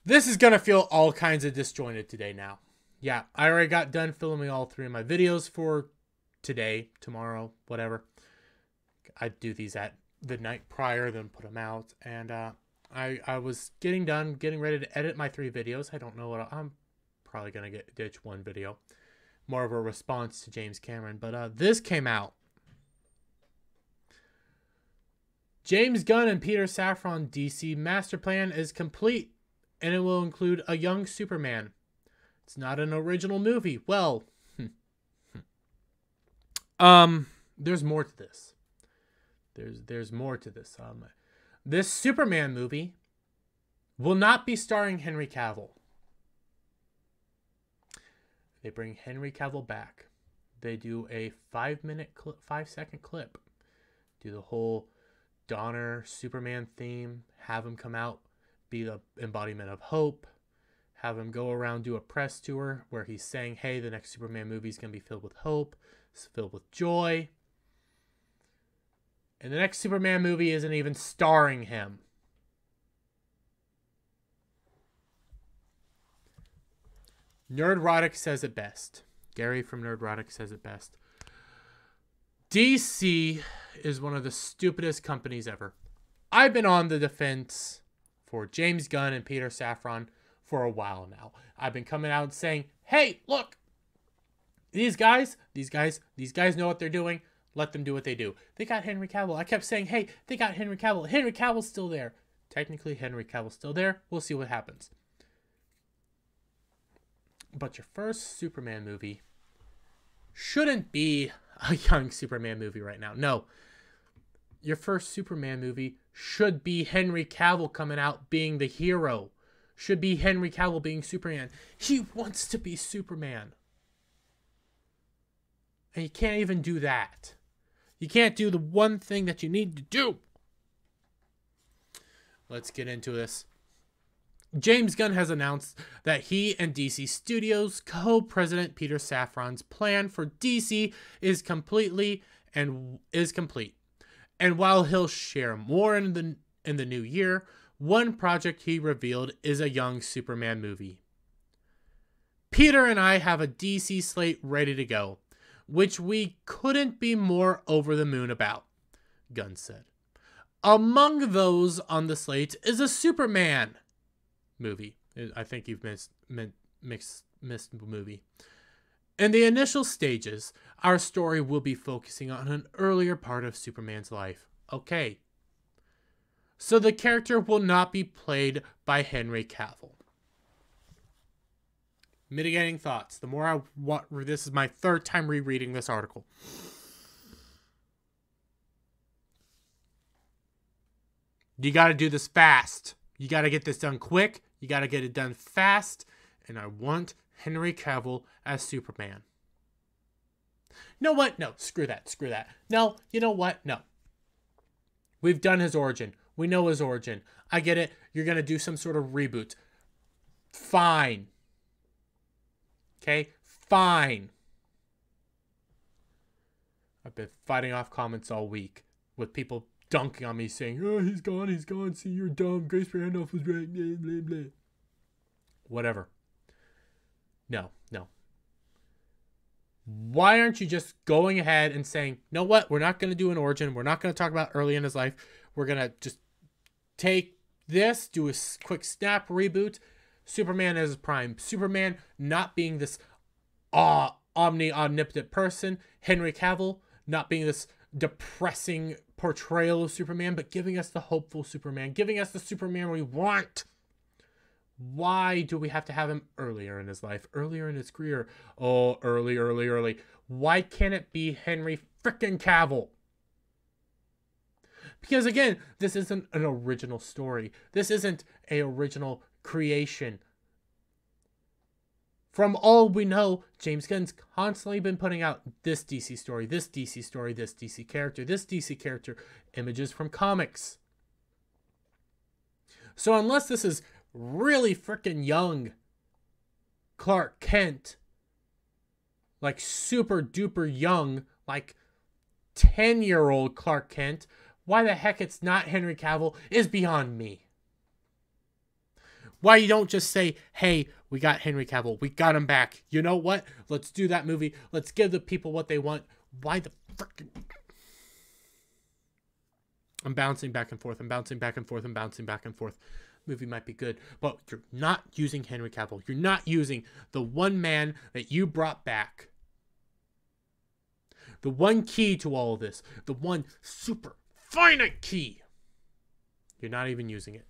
This is going to feel all kinds of disjointed today now. Yeah, I already got done filming all 3 of my videos for today, tomorrow, whatever. I do these at the night prior, then put them out. And I was getting ready to edit my 3 videos. I don't know what I'm probably going to ditch 1 video. More of a response to James Cameron. But this came out. James Gunn and Peter Safran DC master plan is complete, and it will include a young Superman. It's not an original movie. Well, there's more to this. There's more to this. This Superman movie will not be starring Henry Cavill. They bring Henry Cavill back. They do a 5-second clip. Do the whole Donner Superman theme. Have him come out, be the embodiment of hope. Have him go around, do a press tour where he's saying, hey, the next Superman movie is going to be filled with hope. It's filled with joy. And the next Superman movie isn't even starring him. Nerdrotic says it best. Gary from Nerdrotic says it best. DC is one of the stupidest companies ever. I've been on the defense for James Gunn and Peter Safran for a while now. I've been coming out and saying, hey, look, these guys know what they're doing. Let them do what they do. They got Henry Cavill. I kept saying, hey, they got Henry Cavill. Henry Cavill's still there. Technically, Henry Cavill's still there. We'll see what happens. But your first Superman movie shouldn't be a young Superman movie right now. No. Your first Superman movie should be Henry Cavill coming out being the hero. Should be Henry Cavill being Superman. He wants to be Superman. And you can't even do that. You can't do the one thing that you need to do. Let's get into this. James Gunn has announced that he and DC Studios co-president Peter Safran's plan for DC is complete. And while he'll share more in the new year, one project he revealed is a young Superman movie. Peter and I have a DC slate ready to go, which we couldn't be more over the moon about, Gunn said. Among those on the slate is a Superman movie. I think you've missed movie. In the initial stages, our story will be focusing on an earlier part of Superman's life. Okay. So the character will not be played by Henry Cavill. Mitigating thoughts. The more this is my 3rd time rereading this article. You got to do this fast. You got to get this done quick. You got to get it done fast. And I want Henry Cavill as Superman. You know what? No, screw that. No, you know what? No. We've done his origin. We know his origin. I get it. You're going to do some sort of reboot. Fine. Okay? Fine. I've been fighting off comments all week with people dunking on me saying, oh, he's gone. See, you're dumb. Grace Randolph was right. Blah, blah, blah. Whatever. No. Why aren't you just going ahead and saying, you know what? We're not going to do an origin. We're not going to talk about early in his life. We're going to just take this, do a quick snap reboot. Superman as prime. Superman not being this omnipotent person. Henry Cavill not being this depressing portrayal of Superman, but giving us the hopeful Superman. Giving us the Superman we want. Why do we have to have him earlier in his life? Earlier in his career? Oh, early. Why can't it be Henry frickin' Cavill? Because again, this isn't an original story. This isn't an original creation. From all we know, James Gunn's constantly been putting out this DC story, this DC story, this DC character, images from comics. So unless this is really freaking young Clark Kent, like super duper young, like 10-year-old Clark Kent, why the heck it's not Henry Cavill is beyond me. Why you don't just say, hey, we got Henry Cavill. We got him back. You know what? Let's do that movie. Let's give the people what they want. Why the frickin'... I'm bouncing back and forth. I'm bouncing back and forth. I'm bouncing back and forth. Movie might be good, but you're not using Henry Cavill. You're not using the one man that you brought back. The one key to all of this. The one super finite key. You're not even using it.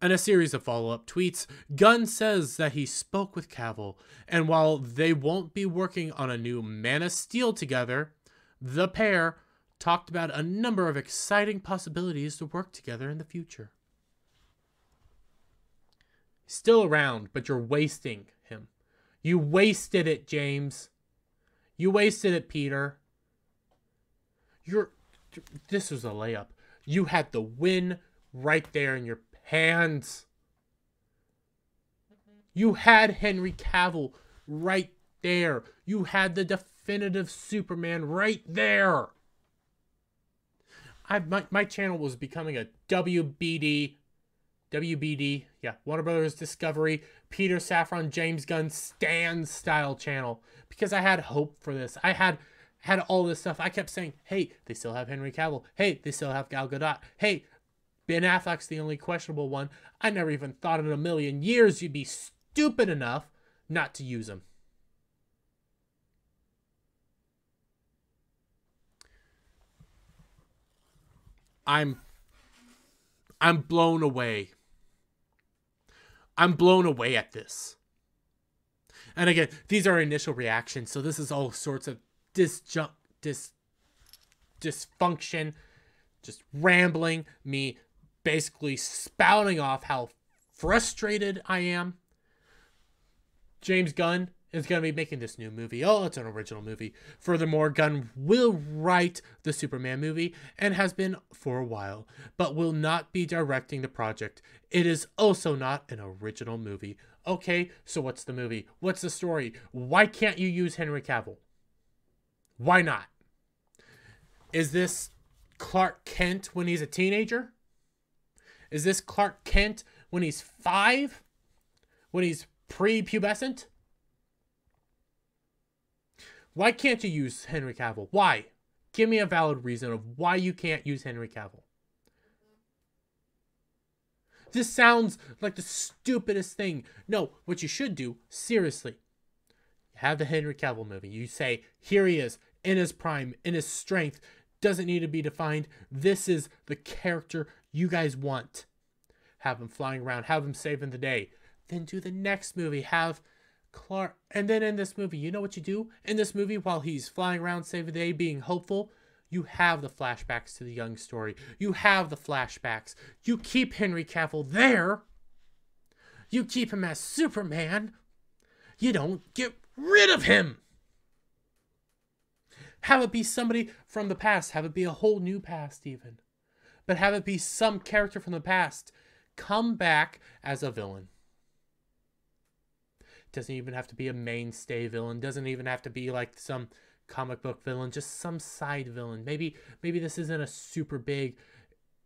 In a series of follow-up tweets, Gunn says that he spoke with Cavill, and while they won't be working on a new Man of Steel together, the pair talked about a number of exciting possibilities to work together in the future. Still around, but you're wasting him. You wasted it, James. You wasted it, Peter. This was a layup. You had the win right there in your hands. You had Henry Cavill right there. You had the definitive Superman right there. My channel was becoming a WBD, yeah, Warner Brothers Discovery, Peter Safran, James Gunn Stan style channel, because I had hope for this. I had all this stuff. I kept saying, hey, they still have Henry Cavill. Hey, they still have Gal Gadot. Hey, Ben Affleck's the only questionable one. I never even thought in a million years you'd be stupid enough not to use him. I'm blown away. I'm blown away at this. And again, these are initial reactions, so this is all sorts of dysfunction, just rambling, me basically spouting off how frustrated I am. James Gunn is going to be making this new movie. Oh, it's an original movie. Furthermore, Gunn will write the Superman movie and has been for a while, but will not be directing the project. It is also not an original movie. Okay, so what's the movie? What's the story? Why can't you use Henry Cavill? Why not? Is this Clark Kent when he's a teenager? Is this Clark Kent when he's 5? When he's pre-pubescent? Why can't you use Henry Cavill? Why? Give me a valid reason of why you can't use Henry Cavill. This sounds like the stupidest thing. No, what you should do, seriously, you have the Henry Cavill movie. You say, here he is, in his prime, in his strength, doesn't need to be defined. This is the character you guys want. Have him flying around, have him saving the day. Then do the next movie, have Clark, and then in this movie, you know what you do? In this movie, while he's flying around saving the day, being hopeful, you have the flashbacks to the young story. You have the flashbacks. You keep Henry Cavill there. You keep him as Superman. You don't get rid of him. Have it be somebody from the past. Have it be a whole new past even. But have it be some character from the past. Come back as a villain. Doesn't even have to be a mainstay villain. Doesn't even have to be like some comic book villain. Just some side villain. Maybe this isn't a super big,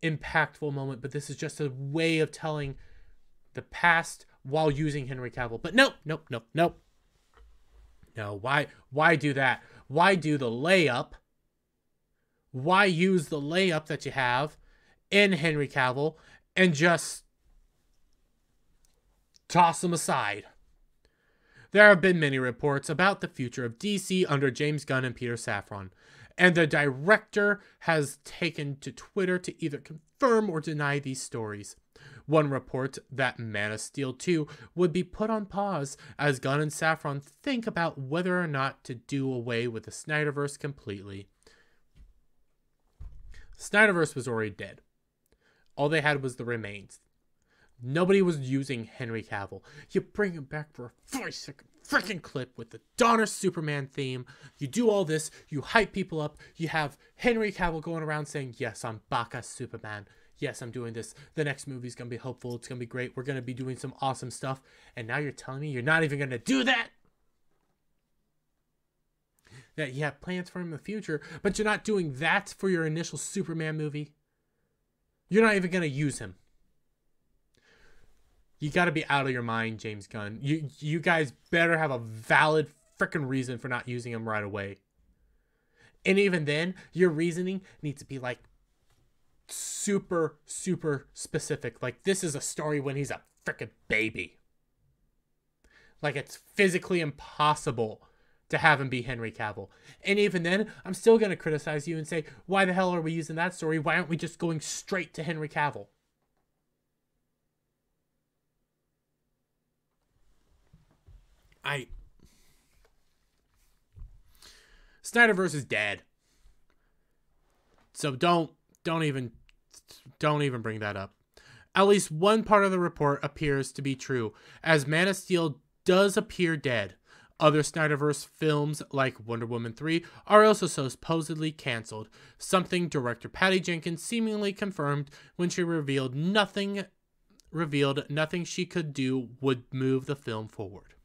impactful moment, but this is just a way of telling the past while using Henry Cavill. But nope. No, why do that? Why do the layup? Why use the layup that you have in Henry Cavill and just toss him aside? There have been many reports about the future of DC under James Gunn and Peter Safran, and the director has taken to Twitter to either confirm or deny these stories. One report that Man of Steel 2 would be put on pause as Gunn and Safran think about whether or not to do away with the Snyderverse completely. The Snyderverse was already dead. All they had was the remains. Nobody was using Henry Cavill. You bring him back for a 5-second freaking clip with the Donner Superman theme. You do all this. You hype people up. You have Henry Cavill going around saying, yes, I'm back as Superman. Yes, I'm doing this. The next movie's going to be hopeful. It's going to be great. We're going to be doing some awesome stuff. And now you're telling me you're not even going to do that? That you have plans for him in the future, but you're not doing that for your initial Superman movie? You're not even going to use him. You got to be out of your mind, James Gunn. You guys better have a valid freaking reason for not using him right away. And even then, your reasoning needs to be like super, super specific. Like, this is a story when he's a freaking baby. Like, it's physically impossible to have him be Henry Cavill. And even then, I'm still going to criticize you and say, why the hell are we using that story? Why aren't we just going straight to Henry Cavill? Snyderverse is dead. So don't even bring that up. At least one part of the report appears to be true, as Man of Steel does appear dead. Other Snyderverse films, like Wonder Woman 3, are also supposedly cancelled, something director Patty Jenkins seemingly confirmed when she revealed nothing she could do would move the film forward.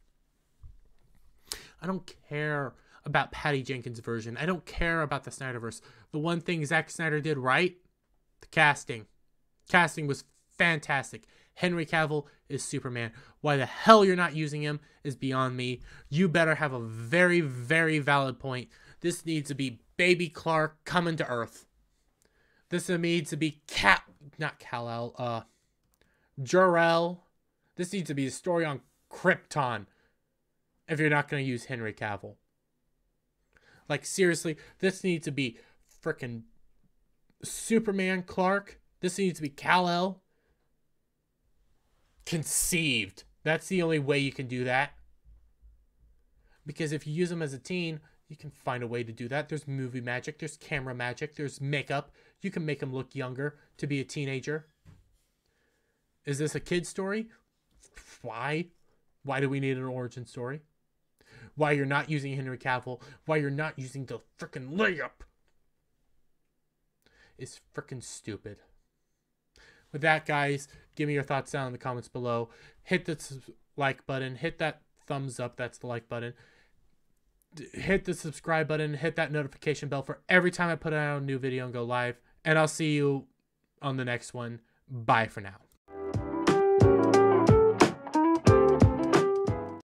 I don't care about Patty Jenkins' version. I don't care about the Snyderverse. The one thing Zack Snyder did right, the casting. Casting was fantastic. Henry Cavill is Superman. Why the hell you're not using him is beyond me. You better have a very, very valid point. This needs to be Baby Clark coming to Earth. This needs to be Jor-El. This needs to be a story on Krypton. If you're not going to use Henry Cavill. Like, seriously, this needs to be freaking Superman Clark. This needs to be Kal-El. Conceived. That's the only way you can do that. Because if you use him as a teen, you can find a way to do that. There's movie magic. There's camera magic. There's makeup. You can make him look younger to be a teenager. Is this a kid story? Why? Why do we need an origin story? Why you're not using Henry Cavill? Why you're not using the frickin' layup? Is frickin' stupid. With that, guys, give me your thoughts down in the comments below. Hit the like button. Hit that thumbs up. That's the like button. Hit the subscribe button. Hit that notification bell for every time I put out a new video and go live. And I'll see you on the next one. Bye for now.